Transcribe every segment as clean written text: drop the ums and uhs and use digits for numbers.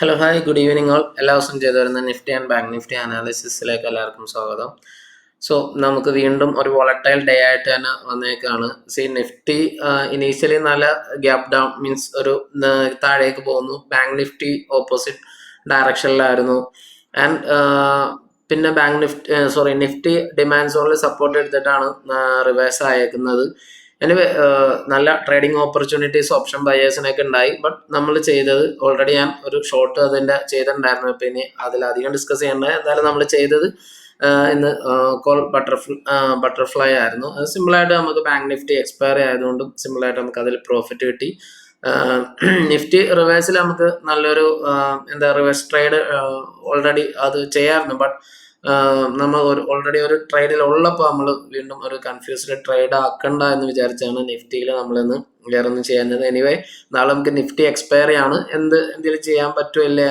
Hello hi good evening all. എല്ലാ ദിവസവും ചെയ്തു വരുന്ന നിഫ്റ്റി ആൻഡ് ബാങ്ക് നിഫ്റ്റി അനാലിസിസിലേക്ക് എല്ലാവർക്കും സ്വാഗതം. സോ നമുക്ക് വീണ്ടും ഒരു വോളറ്റൈൽ ഡേ ആയിട്ട് തന്നെ വന്നേക്കാണ്. നിഫ്റ്റി ഇനീഷ്യലി നല്ല ഗ്യാപ് ഡൗൺ മീൻസ് ഒരു താഴേക്ക് പോകുന്നു. ബാങ്ക് നിഫ്റ്റി ഓപ്പോസിറ്റ് ഡയറക്ഷനിലായിരുന്നു. ആൻഡ് പിന്നെ നിഫ്റ്റി ഡിമാൻഡ് സോണിൽ സപ്പോർട്ട് എടുത്തിട്ടാണ് റിവേഴ്സ് ആയേക്കുന്നത്. എനിവേ നല്ല ട്രേഡിംഗ് ഓപ്പർച്യൂണിറ്റീസ് ഓപ്ഷൻ ബയേഴ്സിനൊക്കെ ഉണ്ടായി. ബട്ട് നമ്മൾ ചെയ്തത് ഓൾറെഡി ഞാൻ ഒരു ഷോർട്ട് അതിൻ്റെ ചെയ്തിട്ടുണ്ടായിരുന്നു. അപ്പം ഇനി അതിലധികം ഡിസ്കസ് ചെയ്യേണ്ട. എന്തായാലും നമ്മൾ ചെയ്തത് ഇന്ന് കോൾ ബട്ടർഫ്ലൈ ആയിരുന്നു. അത് സിമ്പിളായിട്ട് നമുക്ക് ബാങ്ക് നിഫ്റ്റി എക്സ്പയറി ആയതുകൊണ്ടും സിമ്പിളായിട്ട് നമുക്ക് അതിൽ പ്രോഫിറ്റ് കിട്ടി. നിഫ്റ്റി റിവേഴ്സിൽ നമുക്ക് നല്ലൊരു റിവേഴ്സ് ട്രേഡ് ഓൾറെഡി അത് ചെയ്യാറുണ്ട്. ബട്ട് നമ്മൾ ഓൾറെഡി ഒരു ട്രേഡിൽ ഉള്ളപ്പോൾ നമ്മൾ വീണ്ടും ഒരു കൺഫ്യൂസ്ഡ് ട്രേഡ് ആക്കണ്ട എന്ന് വിചാരിച്ചാണ് നിഫ്റ്റിയിൽ നമ്മളിന്ന് വേറൊന്നും ചെയ്യുന്നത്. എനിവേ നാളെ നമുക്ക് നിഫ്റ്റി എക്സ്പയറി ആണ്. എന്തെങ്കിലും ചെയ്യാൻ പറ്റുമല്ലേ,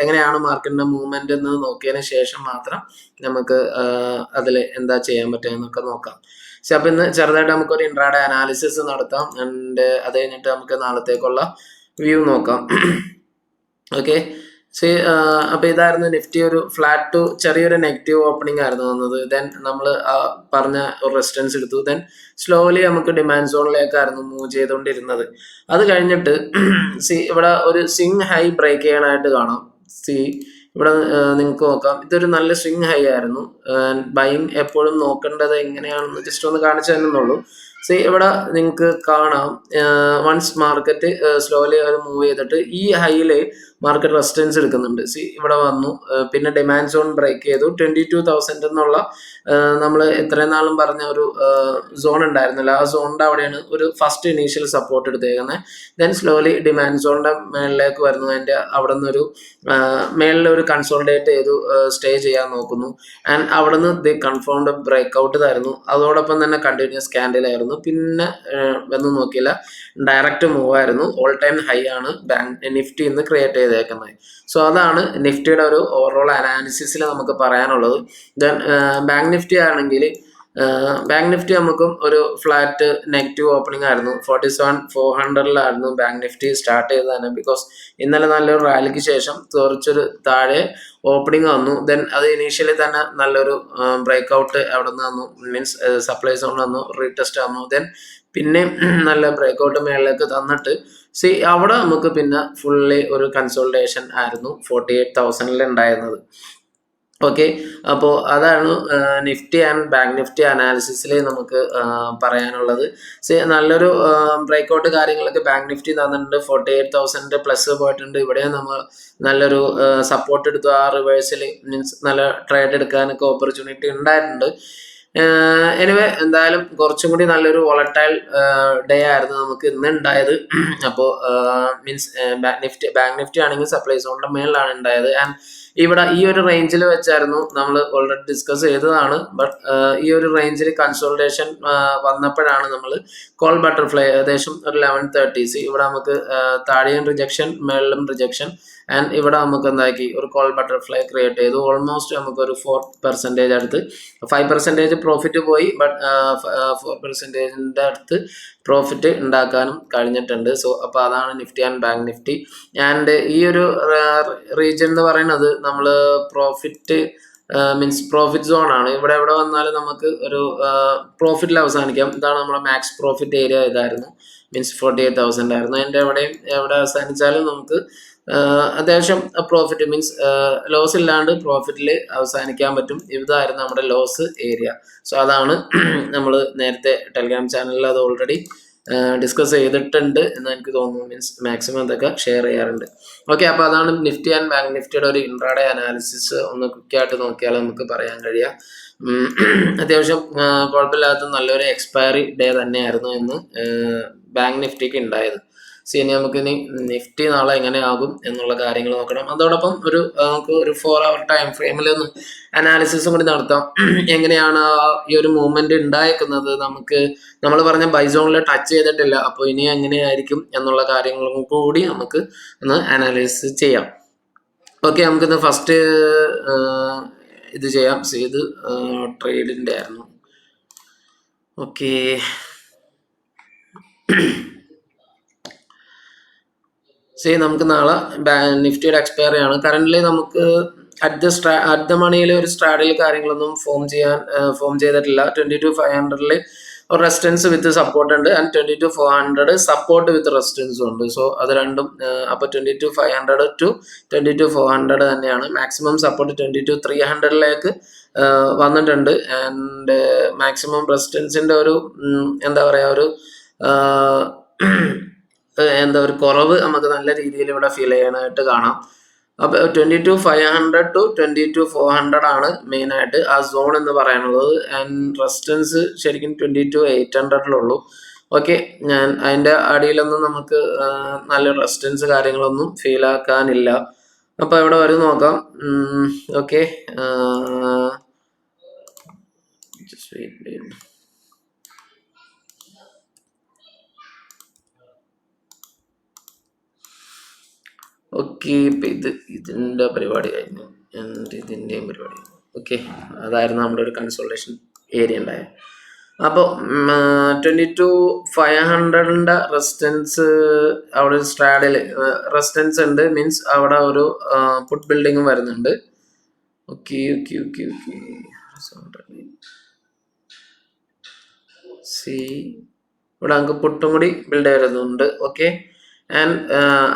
എങ്ങനെയാണ് മാർക്കറ്റിന്റെ മൂവ്മെന്റ് എന്ന് നോക്കിയതിന് ശേഷം മാത്രം നമുക്ക് അതിൽ എന്താ ചെയ്യാൻ പറ്റുക എന്നൊക്കെ നോക്കാം. പക്ഷെ അപ്പം ഇന്ന് ചെറുതായിട്ട് നമുക്കൊരു ഇൻട്രാഡേ അനാലിസിസ് നടത്താം. ആൻഡ് അത് കഴിഞ്ഞിട്ട് നമുക്ക് നാളത്തേക്കുള്ള വ്യൂ നോക്കാം. ഓക്കെ, അപ്പൊ ഇതായിരുന്നു നിഫ്റ്റി. ഒരു ഫ്ലാറ്റ് ടു ചെറിയൊരു നെഗറ്റീവ് ഓപ്പണിംഗ് ആയിരുന്നു വന്നത്. ദെൻ നമ്മൾ പറഞ്ഞ ഒരു റെസിസ്റ്റൻസ് എടുത്തു. ദെൻ സ്ലോലി നമുക്ക് ഡിമാൻഡ് സോണിലേക്കായിരുന്നു മൂവ് ചെയ്തുകൊണ്ടിരുന്നത്. അത് കഴിഞ്ഞിട്ട് ഇവിടെ ഒരു സ്വിംഗ് ഹൈ ബ്രേക്ക് ചെയ്യാനായിട്ട് കാണാം. ഇവിടെ നിങ്ങൾക്ക് നോക്കാം, ഇതൊരു നല്ല സ്വിംഗ് ഹൈ ആയിരുന്നു. ബൈങ് എപ്പോഴും നോക്കേണ്ടത് എങ്ങനെയാണെന്ന് ജസ്റ്റ് ഒന്ന് കാണിച്ചു തരുന്നുള്ളൂ. ഇവിടെ നിങ്ങൾക്ക് കാണാം, വൺസ് മാർക്കറ്റ് സ്ലോലി അത് മൂവ് ചെയ്തിട്ട് ഈ ഹൈയില് മാർക്കറ്റ് റെസിസ്റ്റൻസ് എടുക്കുന്നുണ്ട്. ഇവിടെ വന്നു, പിന്നെ ഡിമാൻഡ് സോൺ ബ്രേക്ക് ചെയ്തു. 22,000 എന്നുള്ള നമ്മൾ എത്രയും നാളും പറഞ്ഞ ഒരു സോൺ ഉണ്ടായിരുന്നില്ല, ആ സോണിന്റെ അവിടെയാണ് ഒരു ഫസ്റ്റ് ഇനീഷ്യൽ സപ്പോർട്ട് എടുത്തേക്കുന്നത്. ദെൻ സ്ലോലി ഡിമാൻഡ് സോണിന്റെ മേളിലേക്ക് വരുന്നു. അതിന്റെ അവിടെ നിന്ന് ഒരു മേളിൽ ഒരു കൺസോളിഡേറ്റ് ചെയ്തു സ്റ്റേ ചെയ്യാൻ നോക്കുന്നു. ആൻഡ് അവിടെ നിന്ന് കൺഫേംഡ് ബ്രേക്ക് ഔട്ട് തരുന്നു. അതോടൊപ്പം തന്നെ കണ്ടിന്യൂസ് ക്യാൻഡിലായിരുന്നു. പിന്നെ വന്ന് നോക്കിയില്ല, ഡയറക്റ്റ് മൂവ് ആയിരുന്നു. ഓൾ ടൈം ഹൈ ആണ് നിഫ്റ്റി ഇന്ന് ക്രിയേറ്റ് ചെയ്തേക്കുന്നത്. സോ അതാണ് നിഫ്റ്റിയുടെ ഒരു ഓവറോൾ അനാലിസിസിൽ നമുക്ക് പറയാനുള്ളത്. ദെൻ ബാങ്ക് നിഫ്റ്റി ആണെങ്കിൽ ബാങ്ക് നിഫ്റ്റി നമുക്കും ഒരു ഫ്ലാറ്റ് നെഗറ്റീവ് ഓപ്പണിംഗ് ആയിരുന്നു. 47,400 ബാങ്ക് നിഫ്റ്റി സ്റ്റാർട്ട് ചെയ്തത് തന്നെ. ബിക്കോസ് ഇന്നലെ നല്ലൊരു റാലിക്ക് ശേഷം കുറച്ചൊരു താഴെ ഓപ്പണിംഗ് വന്നു. ദെൻ അത് ഇനീഷ്യലി തന്നെ നല്ലൊരു ബ്രേക്ക് ഔട്ട് അവിടെ നിന്ന് വന്നു, മീൻസ് സപ്ലൈ സോൺ വന്നു, റീടെസ്റ്റ് വന്നു. ദെൻ പിന്നെ നല്ല ബ്രേക്ക് ഔട്ട് മേളിലേക്ക് തന്നിട്ട് അവിടെ നമുക്ക് പിന്നെ ഫുള്ളി ഒരു കൺസോൾട്ടേഷൻ ആയിരുന്നു 48,000 ഉണ്ടായിരുന്നത്. ഓക്കെ, അപ്പോൾ അതാണ് നിഫ്റ്റി ആൻഡ് ബാങ്ക് നിഫ്റ്റി അനാലിസിസിൽ നമുക്ക് പറയാനുള്ളത്. നല്ലൊരു ബ്രേക്ക് ഔട്ട് കാര്യങ്ങളൊക്കെ ബാങ്ക് നിഫ്റ്റി തന്നിട്ടുണ്ട്. 48,000 പ്ലസ് പോയിട്ടുണ്ട്. ഇവിടെ നമ്മൾ നല്ലൊരു സപ്പോർട്ട് എടുത്തു. ആ റിവേഴ്സിൽ മീൻസ് നല്ല ട്രേഡ് എടുക്കാനൊക്കെ ഓപ്പർച്യൂണിറ്റി ഉണ്ടായിട്ടുണ്ട്. എനിവേ എന്തായാലും കുറച്ചും കൂടി നല്ലൊരു വോളറ്റൈൽ ഡേ ആയിരുന്നു നമുക്ക് ഇന്ന് ഉണ്ടായത്. അപ്പോൾ മീൻസ് ബാങ്ക് നിഫ്റ്റി ആണെങ്കിൽ സപ്ലൈ സോണിന്റെ മേളിലാണ് ഉണ്ടായത്. ആൻഡ് ഇവിടെ ഈ ഒരു റേഞ്ചിൽ വെച്ചായിരുന്നു നമ്മൾ ഓൾറെഡി ഡിസ്കസ് ചെയ്തതാണ്. ബട്ട് ഈ ഒരു റേഞ്ചിൽ കൺസോൾട്ടേഷൻ വന്നപ്പോഴാണ് നമ്മൾ കോൾ ബട്ടർഫ്ലൈ ഏകദേശം ഒരു 11:30 ഇവിടെ നമുക്ക് താഴെയും റിജക്ഷൻ മേളിലും റിജക്ഷൻ. ആൻഡ് ഇവിടെ നമുക്ക് എന്താക്കി ഒരു കോൾ ബട്ടർഫ്ലൈ ക്രിയേറ്റ് ചെയ്തു. ഓൾമോസ്റ്റ് നമുക്കൊരു 4% അടുത്ത് 5% പ്രോഫിറ്റ് പോയി. ബട്ട് 4% അടുത്ത് പ്രോഫിറ്റ് ഉണ്ടാക്കാനും കഴിഞ്ഞിട്ടുണ്ട്. സോ അപ്പോൾ അതാണ് Nifty and bank Nifty. And ഈ ഒരു റീജിയൻ എന്ന് പറയുന്നത് നമ്മൾ പ്രോഫിറ്റ് മീൻസ് പ്രോഫിറ്റ് സോൺ ആണ്. ഇവിടെ എവിടെ വന്നാലും നമുക്ക് ഒരു പ്രോഫിറ്റിൽ അവസാനിക്കാം. ഇതാണ് നമ്മുടെ മാക്സ് പ്രോഫിറ്റ് ഏരിയ. ഇതായിരുന്നു മീൻസ് 48,000 ആയിരുന്നു. അതിൻ്റെ എവിടെ അവസാനിച്ചാലും നമുക്ക് അത്യാവശ്യം പ്രോഫിറ്റ് മീൻസ് ലോസ് ഇല്ലാണ്ട് പ്രോഫിറ്റിൽ അവസാനിക്കാൻ പറ്റും. ഇതായിരുന്നു നമ്മുടെ ലോസ് ഏരിയ. സോ അതാണ് നമ്മൾ നേരത്തെ ടെലിഗ്രാം ചാനലിൽ അത് ഓൾറെഡി ഡിസ്കസ് ചെയ്തിട്ടുണ്ട് എന്ന് എനിക്ക് തോന്നുന്നു. മീൻസ് മാക്സിമം ഇതൊക്കെ ഷെയർ ചെയ്യാറുണ്ട്. ഓക്കെ, അപ്പോൾ അതാണ് നിഫ്റ്റി ആൻഡ് ബാങ്ക് നിഫ്റ്റിയുടെ ഒരു ഇൻട്രാഡേ അനാലിസിസ്. ഒന്ന് ക്വിക്കായിട്ട് നോക്കിയാൽ നമുക്ക് പറയാൻ കഴിയാം. അത്യാവശ്യം കുഴപ്പമില്ലാത്ത നല്ലൊരു എക്സ്പയറി ഡേ തന്നെയായിരുന്നു ഇന്ന് ബാങ്ക് നിഫ്റ്റിക്ക് ഉണ്ടായത്. ഇനി നമുക്കിനി നിഫ്റ്റി നാളെ എങ്ങനെയാകും എന്നുള്ള കാര്യങ്ങൾ നോക്കണം. അതോടൊപ്പം നമുക്ക് ഒരു 4 hour ടൈം ഫ്രെയിമിൽ ഒന്ന് അനാലിസിസും കൂടി നടത്താം. എങ്ങനെയാണ് ഈ ഒരു മൂവ്മെന്റ് ഉണ്ടായിരിക്കുന്നത്, നമ്മൾ പറഞ്ഞ ബൈസോണിൽ ടച്ച് ചെയ്തിട്ടില്ല. അപ്പോൾ ഇനി എങ്ങനെയായിരിക്കും എന്നുള്ള കാര്യങ്ങളും കൂടി നമുക്ക് ഒന്ന് അനാലിസിസ് ചെയ്യാം. ഓക്കെ, നമുക്കിന്ന് ഫസ്റ്റ് ഇത് ചെയ്യാം. ഇത് ട്രേഡിന്റെ ആയിരുന്നു. ഓക്കെ, നമുക്ക് നാളെ നിഫ്റ്റിയുടെ എക്സ്പയറി ആണ്. കറൻ്റ്ലി നമുക്ക് അറ്റ് ദ മണിയിൽ ഒരു സ്ട്രാഡിൽ കാര്യങ്ങളൊന്നും ഫോം ചെയ്തിട്ടില്ല. 22,500 ഒരു റെസിസ്റ്റൻസ് വിത്ത് സപ്പോർട്ട് ഉണ്ട് ആൻഡ് 22,400 സപ്പോർട്ട് വിത്ത് റെസിസ്റ്റൻസും ഉണ്ട്. സോ അത് രണ്ടും അപ്പോൾ 22,500 to 22,400 തന്നെയാണ്. മാക്സിമം സപ്പോർട്ട് 22,300 വന്നിട്ടുണ്ട് ആൻഡ് മാക്സിമം റെസിസ്റ്റൻസിൻ്റെ ഒരു എന്താ പറയുക ഒരു ഒരു കുറവ് നമുക്ക് നല്ല രീതിയിൽ ഇവിടെ ഫീൽ ചെയ്യാനായിട്ട് കാണാം. അപ്പോൾ 22,500 to 22,400 ആണ് മെയിനായിട്ട് ആ സോൺ എന്ന് പറയാനുള്ളത്. ആൻഡ് റെസിസ്റ്റൻസ് ശരിക്കും 22,800 ഓക്കെ. ഞാൻ അതിൻ്റെ അടിയിലൊന്നും നമുക്ക് നല്ല റെസിസ്റ്റൻസ് കാര്യങ്ങളൊന്നും ഫീൽ ആക്കാനില്ല. അപ്പോൾ ഇവിടെ വരും നോക്കാം. Okay, okay. ഇപ്പം ഇതിൻ്റെ പരിപാടി കഴിഞ്ഞു ആൻഡ് ഇതിൻ്റെയും പരിപാടി. ഓക്കെ, അതായിരുന്നു നമ്മുടെ ഒരു കൺസോൾട്ടേഷൻ ഏരിയ ഉണ്ടായത്. അപ്പോൾ 22,500 റെസിസ്റ്റൻസ് അവിടെ ഒരു സ്ട്രാഡിൽ റെസിസ്റ്റൻസ് ഉണ്ട്. മീൻസ് അവിടെ ഒരു പുട്ട് ബിൽഡിങ്ങും വരുന്നുണ്ട്. ഓക്കെ ഓക്കെ ഓക്കെ ഓക്കെ ഇവിടെ നമുക്ക് പുട്ടും കൂടി ബിൽഡ് വരുന്നുണ്ട്. ഓക്കെ, ആൻഡ്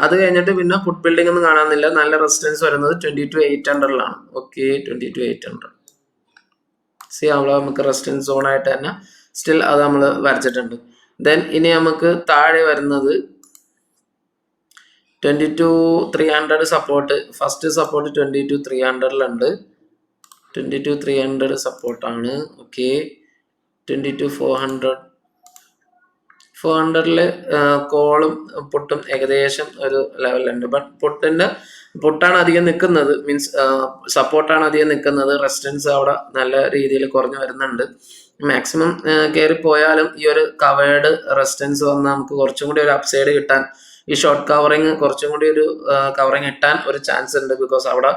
അത് കഴിഞ്ഞിട്ട് പിന്നെ പുട്ട് ബിൽഡിംഗ് ഒന്നും കാണാനില്ല. നല്ല റെസിസ്റ്റൻസ് വരുന്നത് 22,800 ഓക്കെ, 22,800 അവിടെ നമുക്ക് റെസിസ്റ്റൻസ് സോൺ ആയിട്ട് തന്നെ സ്റ്റിൽ അത് നമ്മൾ വരച്ചിട്ടുണ്ട്. ദെൻ ഇനി നമുക്ക് താഴെ വരുന്നത് 22,300 സപ്പോർട്ട്. ഫസ്റ്റ് സപ്പോർട്ട് 22,300 22,300 സപ്പോർട്ടാണ്. ഓക്കെ, 22,400 കോളും പുട്ടും ഏകദേശം ഒരു ലെവലുണ്ട്. ബട്ട് പുട്ടാണ് അധികം നിൽക്കുന്നത്. മീൻസ് സപ്പോർട്ടാണ് അധികം നിൽക്കുന്നത്. റെസിസ്റ്റൻസ് അവിടെ നല്ല രീതിയിൽ കുറഞ്ഞു വരുന്നുണ്ട്. മാക്സിമം കയറി പോയാലും ഈ ഒരു കവേർഡ് റെസിസ്റ്റൻസ് വന്നാൽ നമുക്ക് കുറച്ചും കൂടി ഒരു അപ്സൈഡ് കിട്ടാൻ, ഈ ഷോർട്ട് കവറിങ് കുറച്ചും കൂടി ഒരു കവറിങ് കിട്ടാൻ ഒരു ചാൻസ് ഉണ്ട്. ബിക്കോസ് അവിടെ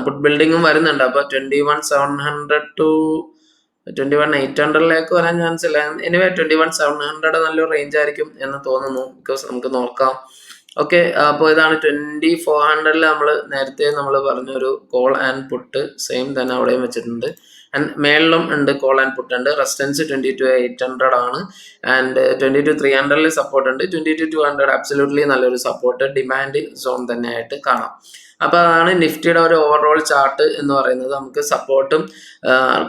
പുട്ട് ബിൽഡിങ്ങും വരുന്നുണ്ട്. അപ്പോൾ 21,700 to 21,800 വരാൻ ചാൻസ് ഇല്ല. എനിവേ 21,700 നല്ലൊരു റേഞ്ച് ആയിരിക്കും എന്ന് തോന്നുന്നു. ബിക്കോസ് നമുക്ക് നോക്കാം. ഓക്കെ, അപ്പോൾ ഇതാണ് 2400 നമ്മൾ നേരത്തെ നമ്മൾ പറഞ്ഞൊരു കോൾ ആൻഡ് പുട്ട് സെയിം തന്നെ അവിടെയും വെച്ചിട്ടുണ്ട്. ആൻഡ് മേളിലും ഉണ്ട് കോൾ ആൻഡ് പുട്ട് ഉണ്ട്. റെസിസ്റ്റൻസ് 22,800 ആണ് ആൻഡ് 22,300 സപ്പോർട്ട് ഉണ്ട്. 22,200 അബ്സല്യൂട്ട്ലി നല്ലൊരു സപ്പോർട്ട് ഡിമാൻഡ് സോൺ തന്നെയായിട്ട് കാണാം. അപ്പോൾ അതാണ് നിഫ്റ്റിയുടെ ഒരു ഓവറോൾ ചാർട്ട് എന്ന് പറയുന്നത്. നമുക്ക് സപ്പോർട്ടും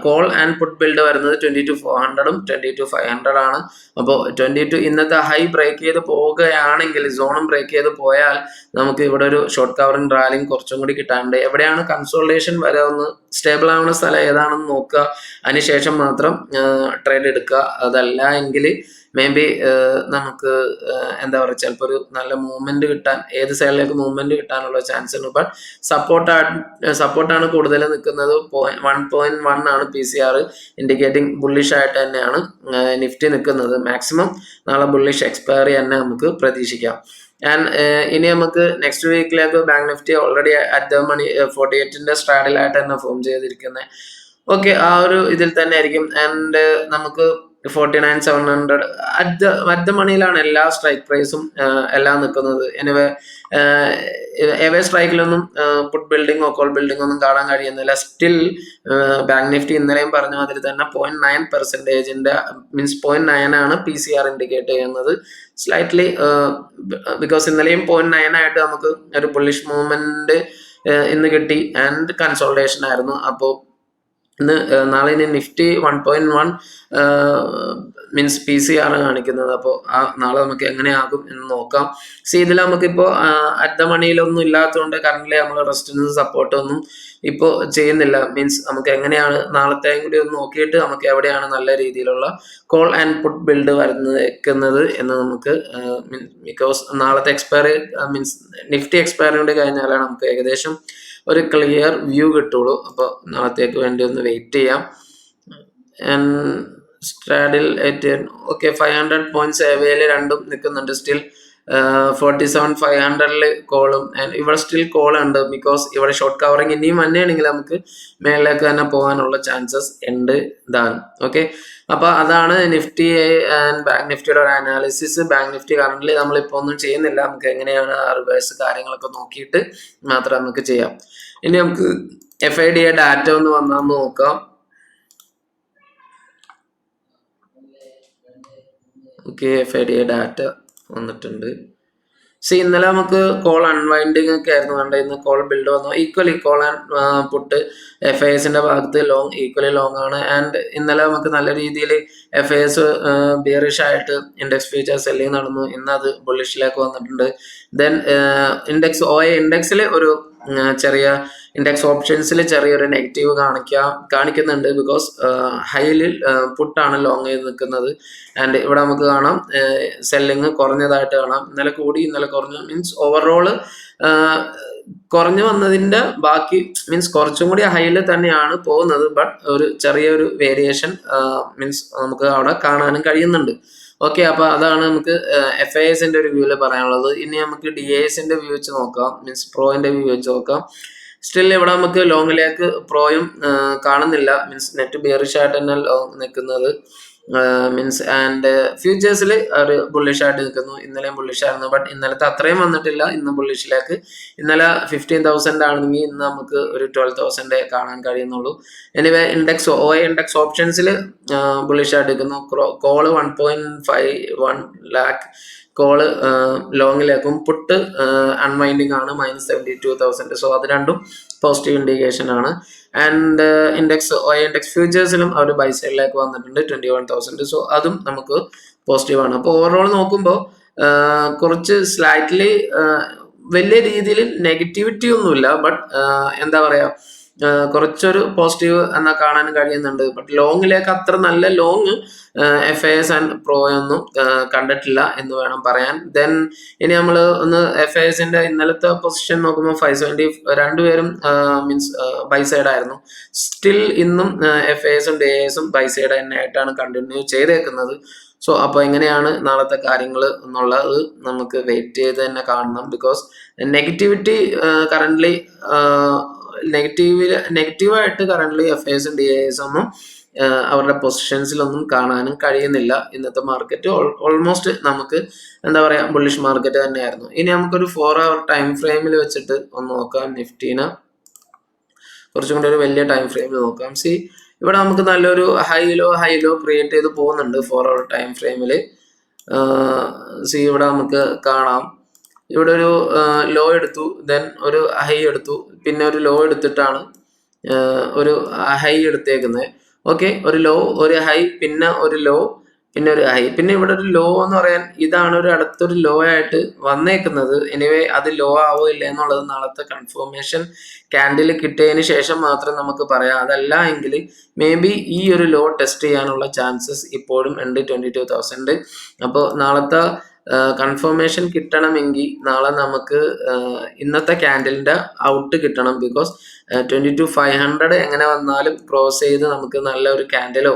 കോൾ ആൻഡ് പുട്ട് ബിൽഡ് വരുന്നത് 22,400 22,500 ആണ്. അപ്പോൾ 22 ഇന്നത്തെ ഹൈ ബ്രേക്ക് ചെയ്ത് പോവുകയാണെങ്കിൽ, സോണും ബ്രേക്ക് ചെയ്ത് പോയാൽ നമുക്ക് ഇവിടെ ഒരു ഷോർട്ട് കവറിങ് റാലിങ് കുറച്ചും കൂടി കിട്ടാണ്ട് എവിടെയാണ് കൺസോൾട്ടേഷൻ വരെ ഒന്ന് സ്റ്റേബിൾ ആവുന്ന സ്ഥലം ഏതാണെന്ന് നോക്കുക. അതിനുശേഷം മാത്രം ട്രേഡ് എടുക്കുക. അതല്ല എങ്കിൽ മേ ബി നമുക്ക് എന്താ പറയുക, ചിലപ്പോൾ ഒരു നല്ല മൂവ്മെന്റ് കിട്ടാൻ, ഏത് സൈഡിലേക്ക് മൂവ്മെന്റ് കിട്ടാനുള്ള ചാൻസ് ഉണ്ട്. ബട്ട് സപ്പോർട്ടാണ് കൂടുതൽ നിൽക്കുന്നത്. 1.1 ആണ് PCR ഇൻഡിക്കേറ്റിംഗ് ബുള്ളിഷ് ആയിട്ട് തന്നെയാണ് നിഫ്റ്റി നിൽക്കുന്നത്. മാക്സിമം നാളെ ബുള്ളിഷ് എക്സ്പയറി തന്നെ നമുക്ക് പ്രതീക്ഷിക്കാം. ആൻഡ് ഇനി നമുക്ക് നെക്സ്റ്റ് വീക്കിലേക്ക് bank Nifty already at the money 48 സ്ട്രാഡിലായിട്ട് തന്നെ ഫോം ചെയ്തിരിക്കുന്നത്. ഓക്കെ, ആ ഒരു ഇതിൽ തന്നെ ആയിരിക്കും. ആൻഡ് നമുക്ക് 49,700 അറ്റ് ദ മണിയിലാണ് എല്ലാ സ്ട്രൈക്ക് പ്രൈസും എല്ലാം നിൽക്കുന്നത്. എനിവേ എവേ സ്ട്രൈക്കിലൊന്നും പുട്ട് ബിൽഡിങ്ങോ കോൾ ബിൽഡിങ്ങോ ഒന്നും കാണാൻ കഴിയുന്നില്ല. സ്റ്റിൽ ബാങ്ക് നിഫ്റ്റി ഇന്നലെയും പറഞ്ഞ മാതിരി തന്നെ 0.9% മീൻസ് 0.9 ആണ് PCR ഇൻഡിക്കേറ്റ് ചെയ്യുന്നത്. സ്ലൈറ്റ്ലി ബിക്കോസ് ഇന്നലെയും 0.9 ആയിട്ട് നമുക്ക് ഒരു ബുള്ളിഷ് മൂവ്മെന്റ് ഇന്ന് കിട്ടി ആൻഡ് കൺസോൾട്ടേഷൻ ആയിരുന്നു. അപ്പോൾ നാളെ ഇനി നിഫ്റ്റി 1.1 മീൻസ് PCR കാണിക്കുന്നത്. അപ്പോൾ നാളെ നമുക്ക് എങ്ങനെയാകും എന്ന് നോക്കാം. ഇതിൽ നമുക്കിപ്പോൾ അറ്റ് ദ മണിയിലൊന്നും ഇല്ലാത്തതുകൊണ്ട് കറന്റ് നമ്മൾ റെസിസ്റ്റൻസ് സപ്പോർട്ടൊന്നും ഇപ്പോൾ ചെയ്യുന്നില്ല. മീൻസ് നമുക്ക് എങ്ങനെയാണ് നാളത്തെയും കൂടി ഒന്ന് നോക്കിയിട്ട് നമുക്ക് എവിടെയാണ് നല്ല രീതിയിലുള്ള കോൾ ആൻഡ് പുട്ട് ബിൽഡ് വരുന്നത് എന്ന് നമുക്ക് ബിക്കോസ് നാളത്തെ എക്സ്പയറി മീൻസ് നിഫ്റ്റി എക്സ്പയറി കൂടി കഴിഞ്ഞാലാണ് നമുക്ക് ഏകദേശം ഒരു ക്ലിയർ വ്യൂ കിട്ടുള്ളൂ. അപ്പോൾ നാളത്തേക്ക് വേണ്ടി ഒന്ന് വെയിറ്റ് ചെയ്യാം. സ്ട്രാഡിൽ ഓക്കെ 500 പോയിന്റ്സ് എവയിൽ രണ്ടും നിൽക്കുന്നുണ്ട്. സ്റ്റിൽ 47,500 കോളും ഇവിടെ സ്റ്റിൽ കോൾ ഉണ്ട്. ബിക്കോസ് ഇവിടെ ഷോർട്ട് കവറിങ് ഇനിയും വന്നെയാണെങ്കിൽ നമുക്ക് മേളിലേക്ക് തന്നെ പോകാനുള്ള ചാൻസസ് ഉണ്ട് ഇതാണ്. ഓക്കെ, അപ്പോൾ അതാണ് നിഫ്റ്റി ആൻഡ് ബാങ്ക് നിഫ്റ്റിയുടെ ഒരു അനാലിസിസ്. ബാങ്ക് നിഫ്റ്റി കറന്റ് നമ്മളിപ്പോൾ ഒന്നും ചെയ്യുന്നില്ല, നമുക്ക് എങ്ങനെയാണ് ആ റിവേഴ്സ് കാര്യങ്ങളൊക്കെ നോക്കിയിട്ട് മാത്രം നമുക്ക് ചെയ്യാം. ഇനി നമുക്ക് FIDA ഡാറ്റ ഒന്ന് വന്നാന്ന് നോക്കാം. ഓക്കെ, FIDA ഡാറ്റ വന്നിട്ടുണ്ട്. ഇന്നലെ നമുക്ക് കോൾ അൺവൈൻഡിങ് ഒക്കെ ആയിരുന്നു കണ്ടത്. ഇന്ന് കോൾ ബിൽഡ് വന്നു. ഈക്വലി കോൾ ആൻഡ് പുട്ട് FISന്റെ ഭാഗത്ത് ലോങ് ഈക്വലി ലോങ് ആണ്. ആൻഡ് ഇന്നലെ നമുക്ക് നല്ല രീതിയിൽ FIS ബിയറിഷ് ആയിട്ട് ഇൻഡെക്സ് ഫ്യൂച്ചർ സെല്ലിങ് നടന്നു. ഇന്ന് അത് ബുള്ളിഷിലേക്ക് വന്നിട്ടുണ്ട്. ദെൻ OI ഇൻഡെക്സിൽ ഒരു ചെറിയ ഇൻഡെക്സ് ഓപ്ഷൻസിൽ ചെറിയൊരു നെഗറ്റീവ് കാണിക്കുന്നുണ്ട്. ബിക്കോസ് ഹൈയിൽ പുട്ടാണ് ലോങ് ചെയ്ത് നിൽക്കുന്നത്. ആൻഡ് ഇവിടെ നമുക്ക് കാണാം സെല്ലിങ് കുറഞ്ഞതായിട്ട് കാണാം. ഇന്നലെ കൂടി ഇന്നലെ കുറഞ്ഞു, മീൻസ് ഓവറോള് കുറഞ്ഞു വന്നതിന്റെ ബാക്കി മീൻസ് കുറച്ചും കൂടി ഹൈയിൽ തന്നെയാണ് പോകുന്നത്. ബട്ട് ഒരു ചെറിയൊരു വേരിയേഷൻ മീൻസ് നമുക്ക് അവിടെ കാണാനും കഴിയുന്നുണ്ട്. ഓക്കെ, അപ്പൊ അതാണ് നമുക്ക് FISന്റെ ഒരു വ്യൂവിൽ പറയാനുള്ളത്. ഇനി നമുക്ക് DISന്റെ വ്യൂ വെച്ച് നോക്കാം, മീൻസ് പ്രോന്റെ വ്യൂ വെച്ച് നോക്കാം. സ്റ്റിൽ ഇവിടെ നമുക്ക് ലോങ്ങിലേക്ക് പ്രോയും കാണുന്നില്ല, മീൻസ് നെറ്റ് ബിയറിഷ് ആയിട്ട് തന്നെ ലോങ് നിൽക്കുന്നത്. മീൻസ് ആൻഡ് ഫ്യൂച്ചേഴ്സിൽ ഒരു ബുള്ളിഷ് ആയിട്ട് നിൽക്കുന്നു. ഇന്നലെയും ബുള്ളിഷ് ആയിരുന്നു, ബട്ട് ഇന്നലത്തെ അത്രയും വന്നിട്ടില്ല. ഇന്ന് ബുള്ളിഷിലേക്ക് ഇന്നലെ 15,000 ആണെങ്കിൽ ഇന്ന് നമുക്ക് ഒരു 12,000 കാണാൻ കഴിയുന്നുള്ളൂ. എനിവേ OI ഇൻഡെക്സ് ഓപ്ഷൻസിൽ ബുള്ളിഷ് ആയിട്ട് നിൽക്കുന്നു. കോള് 1.51 lakh കോള് ലോങ്ങിലേക്കും പുട്ട് അൺവൈൻഡിങ് ആണ് -72,000. സോ അത് രണ്ടും പോസിറ്റീവ് ഇൻഡിക്കേഷൻ ആണ്. ആൻഡ് OI ഇൻഡെക്സ് ഫ്യൂച്ചേഴ്സിലും അവർ ബൈ സൈഡിലേക്ക് വന്നിട്ടുണ്ട് 21,000. സോ അതും നമുക്ക് പോസിറ്റീവ് ആണ്. അപ്പോൾ ഓവറോൾ നോക്കുമ്പോൾ കുറച്ച് സ്ലൈറ്റ്ലി വലിയ രീതിയിൽ നെഗറ്റിവിറ്റി ഒന്നുമില്ല, ബട്ട് എന്താ പറയാ കുറച്ചൊരു പോസിറ്റീവ് എന്നാ കാണാൻ കഴിയുന്നുണ്ട്. ബട്ട് ലോങ്ങിലേക്ക് അത്ര നല്ല ലോങ് FIS ആൻഡ് പ്രോ ഒന്നും കണ്ടിട്ടില്ല എന്ന് വേണം പറയാൻ. ദെൻ ഇനി നമ്മൾ ഒന്ന് FISന്റെ ഇന്നലത്തെ പൊസിഷൻ നോക്കുമ്പോൾ 570 രണ്ടുപേരും മീൻസ് ബൈ സൈഡ് ആയിരുന്നു. സ്റ്റിൽ ഇന്നും FISും DISും ബൈ സൈഡ് തന്നെ ആയിട്ടാണ് കണ്ടിന്യൂ ചെയ്തേക്കുന്നത്. സോ അപ്പോൾ എങ്ങനെയാണ് നാളത്തെ കാര്യങ്ങൾ എന്നുള്ളത് നമുക്ക് വെയിറ്റ് ചെയ്ത് തന്നെ കാണണം. ബിക്കോസ് നെഗറ്റിവിറ്റി കറന്റ്ലി നെഗറ്റീവായിട്ട് കറന്റ്ലി FISും DISും ഒന്നും അവരുടെ പൊസിഷൻസിലൊന്നും കാണാനും കഴിയുന്നില്ല. ഇന്നത്തെ മാർക്കറ്റ് ഓൾമോസ്റ്റ് നമുക്ക് എന്താ പറയാ ബുള്ളിഷ് മാർക്കറ്റ് തന്നെയായിരുന്നു. ഇനി നമുക്കൊരു 4 hour ടൈം ഫ്രെയിമിൽ വെച്ചിട്ട് ഒന്ന് നോക്കാം. നിഫ്റ്റീനെ കുറച്ചും കൂടി ഒരു വലിയ ടൈം ഫ്രെയിമിൽ നോക്കാം. ഇവിടെ നമുക്ക് നല്ലൊരു ഹൈ ലോ ക്രിയേറ്റ് ചെയ്ത് പോകുന്നുണ്ട് 4 hour ടൈം ഫ്രെയിമിൽ. ഇവിടെ നമുക്ക് കാണാം, ഇവിടെ ഒരു ലോ എടുത്തു, ദെൻ ഒരു ഹൈ എടുത്തു, പിന്നെ ഒരു ലോ എടുത്തിട്ടാണ് ഒരു ഹൈ എടുത്തേക്കുന്നത്. ഓക്കെ, ഒരു ലോ, ഒരു ഹൈ, പിന്നെ ഒരു ലോ, പിന്നെ ഒരു ഹൈ, പിന്നെ ഇവിടെ ഒരു ലോ എന്ന് പറയാൻ ഇതാണ് ഒരു അടുത്തൊരു ലോ ആയിട്ട് വന്നേക്കുന്നത്. എനിവേ അത് ലോ ആവോ ഇല്ല എന്നുള്ളത് നാളത്തെ കൺഫർമേഷൻ ക്യാൻഡിൽ കിട്ടിയതിന് ശേഷം മാത്രം നമുക്ക് പറയാം. അതല്ല എങ്കിൽ മേ ബി ഈ ഒരു ലോ ടെസ്റ്റ് ചെയ്യാനുള്ള ചാൻസസ് ഇപ്പോഴും ഉണ്ട് 22,000. അപ്പോൾ നാളത്തെ കൺഫർമേഷൻ കിട്ടണമെങ്കിൽ നാളെ നമുക്ക് ഇന്നത്തെ ക്യാൻഡിലിന്റെ ഔട്ട് കിട്ടണം. ബിക്കോസ് 22,500 എങ്ങനെ വന്നാലും ക്രോസ് ചെയ്ത് നമുക്ക് നല്ല ഒരു ക്യാൻഡിലോ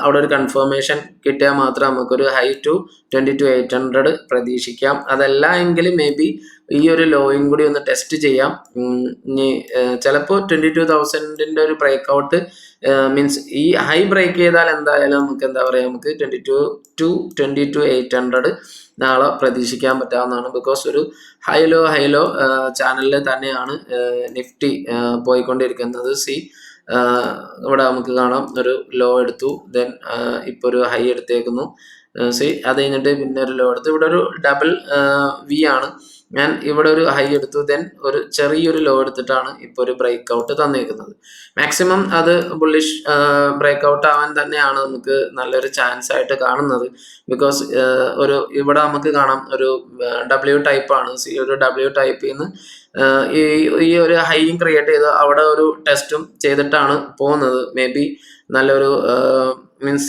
അവിടെ ഒരു കൺഫർമേഷൻ കിട്ടിയാൽ മാത്രം നമുക്കൊരു ഹൈ ടു 22,800 പ്രതീക്ഷിക്കാം. അതല്ല എങ്കിൽ മേ ബി ഈ ഒരു ലോയും കൂടി ഒന്ന് ടെസ്റ്റ് ചെയ്യാം. ഇനി ചിലപ്പോൾ 22,000 ഒരു ബ്രേക്ക് ഔട്ട് മീൻസ് ഈ ഹൈ ബ്രേക്ക് ചെയ്താൽ എന്തായാലും നമുക്ക് എന്താ പറയുക നമുക്ക് 22,800 നാളെ പ്രതീക്ഷിക്കാൻ പറ്റാവുന്നതാണ്. ബിക്കോസ് ഒരു ഹൈ ലോ ചാനലിൽ തന്നെയാണ് നിഫ്റ്റി പോയിക്കൊണ്ടിരിക്കുന്നത്. ഇവിടെ നമുക്ക് കാണാം ഒരു ലോ എടുത്തു, ദെൻ ഇപ്പോൾ ഒരു ഹൈ എടുത്തേക്കുന്നു. അത് കഴിഞ്ഞിട്ട് പിന്നെ ഒരു ലോ എടുത്തു. ഇവിടെ ഒരു ഡബിൾ വി ആണ്. ഞാൻ ഇവിടെ ഒരു ഹൈ എടുത്തു, ദെൻ ഒരു ചെറിയൊരു ലോ എടുത്തിട്ടാണ് ഇപ്പോൾ ഒരു ബ്രേക്ക് ഔട്ട് തന്നേക്കുന്നത്. മാക്സിമം അത് ബുള്ളിഷ് ബ്രേക്ക് ഔട്ട് ആവാൻ തന്നെയാണ് നമുക്ക് നല്ലൊരു ചാൻസ് ആയിട്ട് കാണുന്നത്. ബിക്കോസ് ഇവിടെ നമുക്ക് കാണാം ഒരു W ടൈപ്പാണ്. ഒരു W ടൈപ്പിൽ നിന്ന് ഈ ഒരു ഹൈയും ക്രിയേറ്റ് ചെയ്ത് അവിടെ ഒരു ടെസ്റ്റും ചെയ്തിട്ടാണ് പോകുന്നത്. മേ ബി നല്ലൊരു മീൻസ്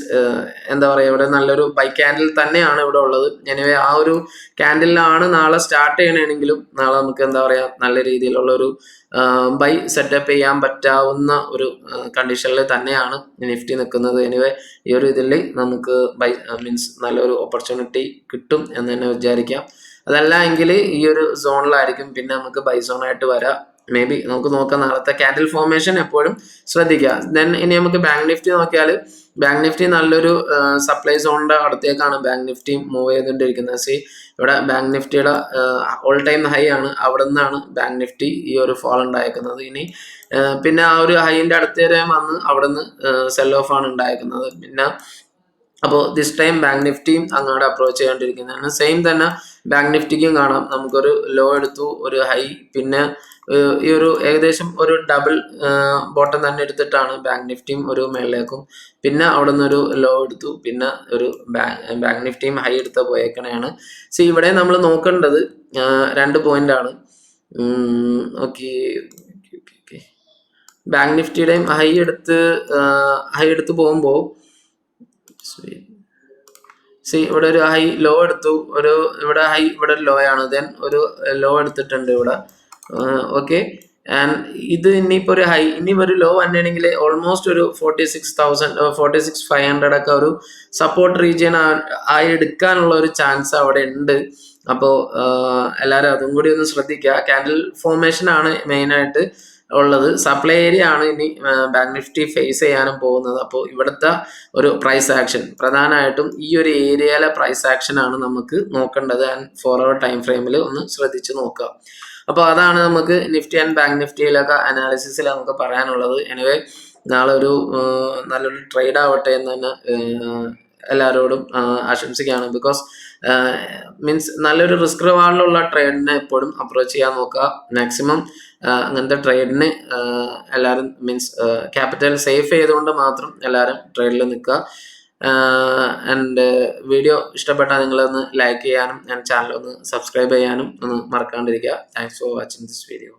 എന്താ പറയുക ഇവിടെ നല്ലൊരു ബൈ ക്യാൻഡിൽ തന്നെയാണ് ഇവിടെ ഉള്ളത്. എനിവേ ആ ഒരു ക്യാൻഡിലാണ് നാളെ സ്റ്റാർട്ട് ചെയ്യണമെങ്കിലും നാളെ നമുക്ക് എന്താ പറയുക നല്ല രീതിയിലുള്ള ഒരു ബൈ സെറ്റപ്പ് ചെയ്യാൻ പറ്റാവുന്ന ഒരു കണ്ടീഷനിൽ തന്നെയാണ് നിഫ്റ്റി നിൽക്കുന്നത്. എനിവേ ഈ ഒരു ഇതിൽ നമുക്ക് ബൈ മീൻസ് നല്ലൊരു ഓപ്പർച്യൂണിറ്റി കിട്ടും എന്ന് തന്നെ വിചാരിക്കാം. അതല്ല എങ്കിൽ ഈ ഒരു സോണിലായിരിക്കും പിന്നെ നമുക്ക് ബൈ സോണായിട്ട് വരാം. മേ ബി നമുക്ക് നോക്കാം. നാളത്തെ ക്യാൻഡിൽ ഫോർമേഷൻ എപ്പോഴും ശ്രദ്ധിക്കുക. ദെൻ ഇനി നമുക്ക് ബാങ്ക് നിഫ്റ്റി നോക്കിയാൽ ബാങ്ക് നിഫ്റ്റി നല്ലൊരു സപ്ലൈ സോണിന്റെ അടുത്തേക്കാണ് ബാങ്ക് നിഫ്റ്റി മൂവ് ചെയ്തുകൊണ്ടിരിക്കുന്നത്. സി ഇവിടെ ബാങ്ക് നിഫ്റ്റിയുടെ ഓൾ ടൈം ഹൈ ആണ്, അവിടെ നിന്നാണ് ബാങ്ക് നിഫ്റ്റി ഈ ഒരു ഫോൾ ഉണ്ടായിരിക്കുന്നത്. ഇനി പിന്നെ ആ ഒരു ഹൈൻ്റെ അടുത്ത് വരെ വന്ന് അവിടെ നിന്ന് സെൽ ഓഫ് ആണ് ഉണ്ടായിരിക്കുന്നത്. പിന്നെ അപ്പോൾ ദിസ് ടൈം ബാങ്ക് നിഫ്റ്റിയും അങ്ങോട്ട് അപ്രോച്ച് ചെയ്തുകൊണ്ടിരിക്കുന്നതാണ്. സെയിം തന്നെ ബാങ്ക് നിഫ്റ്റിക്കും കാണാം, നമുക്കൊരു ലോ എടുത്തു, ഒരു ഹൈ, പിന്നെ ഈ ഒരു ഏകദേശം ഒരു ഡബിൾ ബോട്ടം തന്നെ എടുത്തിട്ടാണ് ബാങ്ക് നിഫ്റ്റിയും ഒരു മേളിലേക്കും, പിന്നെ അവിടെ നിന്നൊരു ലോ എടുത്തു, പിന്നെ ഒരു ബാങ്ക് നിഫ്റ്റിയും ഹൈ എടുത്ത പോയേക്കണെയാണ്. സോ ഇവിടെ നമ്മൾ നോക്കേണ്ടത് 2 പോയിന്റ് ആണ്. ഓക്കെ, ബാങ്ക് നിഫ്റ്റിയുടെയും ഹൈ എടുത്ത് പോകുമ്പോൾ ഇവിടെ ഒരു ഹൈ ലോ എടുത്തു, ഇവിടെ ഹൈ, ഇവിടെ ലോ ആണ്, ദെൻ ഒരു ലോ എടുത്തിട്ടുണ്ട് ഇവിടെ. ഓക്കെ, ആൻഡ് ഇത് ഇനിയിപ്പോൾ ഒരു ഹൈ, ഇനി ഒരു ലോ വന്നിട്ടുണ്ടെങ്കിൽ ഓൾമോസ്റ്റ് ഒരു 46,500 ഒക്കെ ഒരു സപ്പോർട്ട് റീജിയൻ ആയി എടുക്കാനുള്ള ഒരു ചാൻസ് അവിടെ ഉണ്ട്. അപ്പോൾ എല്ലാവരും അതും കൂടി ഒന്ന് ശ്രദ്ധിക്കുക. ക്യാൻഡിൽ ഫോർമേഷൻ ആണ് മെയിനായിട്ട് ഉള്ളത്. സപ്ലൈ ഏരിയ ആണ് ഇനി ബാങ്ക് നിഫ്റ്റി ഫേസ് ചെയ്യാനും പോകുന്നത്. അപ്പോൾ ഇവിടുത്തെ ഒരു പ്രൈസ് ആക്ഷൻ പ്രധാനമായിട്ടും ഈ ഒരു ഏരിയയിലെ പ്രൈസ് ആക്ഷൻ ആണ് നമുക്ക് നോക്കേണ്ടത്. ആൻഡ് 4 hour ടൈം ഫ്രെയിമിൽ ഒന്ന് ശ്രദ്ധിച്ച് നോക്കുക. അപ്പോൾ അതാണ് നമുക്ക് നിഫ്റ്റി ആൻഡ് ബാങ്ക് നിഫ്റ്റിയിലൊക്കെ അനാലിസിസിൽ നമുക്ക് പറയാനുള്ളത്. എനിവേ നാളെ ഒരു നല്ലൊരു ട്രേഡ് ആവട്ടെ എന്ന് തന്നെ എല്ലാവരോടും ആശംസിക്കുകയാണ്. ബിക്കോസ് മീൻസ് നല്ലൊരു റിസ്ക് റിവാർഡിലുള്ള ട്രേഡിനെ എപ്പോഴും അപ്രോച്ച് ചെയ്യാൻ നോക്കുക. മാക്സിമം അങ്ങനത്തെ ട്രേഡിന് എല്ലാവരും മീൻസ് ക്യാപിറ്റൽ സേഫ് ചെയ്തുകൊണ്ട് മാത്രം എല്ലാവരും ട്രേഡിൽ നിൽക്കുക. ആൻഡ് വീഡിയോ ഇഷ്ടപ്പെട്ടാൽ നിങ്ങളൊന്ന് ലൈക്ക് ചെയ്യാനും ചാനൽ ഒന്ന് സബ്സ്ക്രൈബ് ചെയ്യാനും ഒന്ന് മറക്കാണ്ടിരിക്കുക. Thanks for watching this video.